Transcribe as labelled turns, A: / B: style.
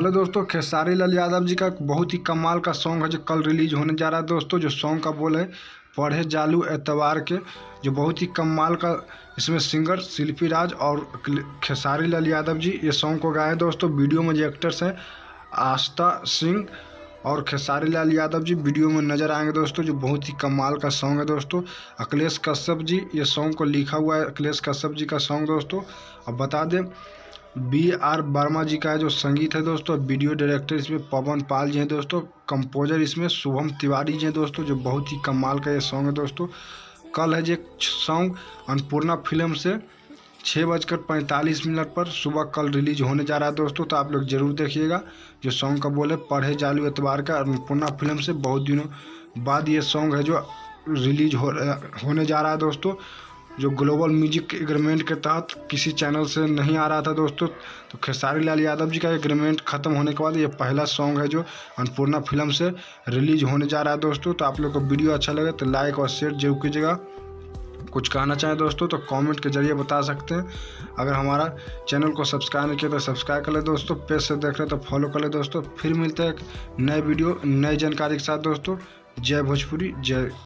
A: Hello दोस्तों, खेसारी लाल यादव जी का एक बहुत ही कमाल का सॉन्ग है जो कल रिलीज होने जा रहा है दोस्तों। जो सॉन्ग का बोल है पढ़े जालू एतवार के, जो बहुत ही कमाल का इसमें सिंगर शिल्पी राज और खेसारी लाल यादव जी ये सॉन्ग को गाए दोस्तों। वीडियो में जो एक्टर्स हैं आस्था सिंह और खेसारी लाल यादव जी वीडियो में नजर आएंगे दोस्तों। जो बहुत ही कमाल का सॉन्ग है दोस्तों। अखिलेश कश्यप जी ये सॉन्ग को लिखा हुआ है, अखिलेश कश्यप जी का सॉन्ग दोस्तों। अब बता दें BR वर्मा जी का जो संगीत है दोस्तों। वीडियो डायरेक्टर इसमें पवन पाल जी हैं दोस्तों। कंपोजर इसमें शुभम तिवारी जी हैं दोस्तों। जो बहुत ही कमाल का ये सॉन्ग है दोस्तों। कल है जो सॉन्ग अन्नपूर्णा फिल्म से 6:45 पर सुबह कल रिलीज होने जा रहा है दोस्तों। तो आप लोग जरूर देखिएगा। जो सॉन्ग का बोले पढ़े जालू एतवार का, अन्नपूर्णा फिल्म से बहुत दिनों बाद ये सॉन्ग है जो रिलीज होने जा रहा है दोस्तों। जो ग्लोबल म्यूजिक एग्रीमेंट के तहत किसी चैनल से नहीं आ रहा था दोस्तों। तो खेसारी लाल यादव जी का एग्रीमेंट ख़त्म होने के बाद ये पहला सॉन्ग है जो अन्नपूर्णा फिल्म से रिलीज होने जा रहा है दोस्तों। तो आप लोग को वीडियो अच्छा लगे तो लाइक और शेयर जरूर कीजिएगा। कुछ कहना चाहें दोस्तों तो कमेंट के जरिए बता सकते हैं। अगर हमारा चैनल को सब्सक्राइब नहीं किया तो सब्सक्राइब कर ले दोस्तों। पेज से देख रहे तो फॉलो कर ले दोस्तों। फिर मिलते हैं एक नए वीडियो नई जानकारी के साथ दोस्तों। जय भोजपुरी, जय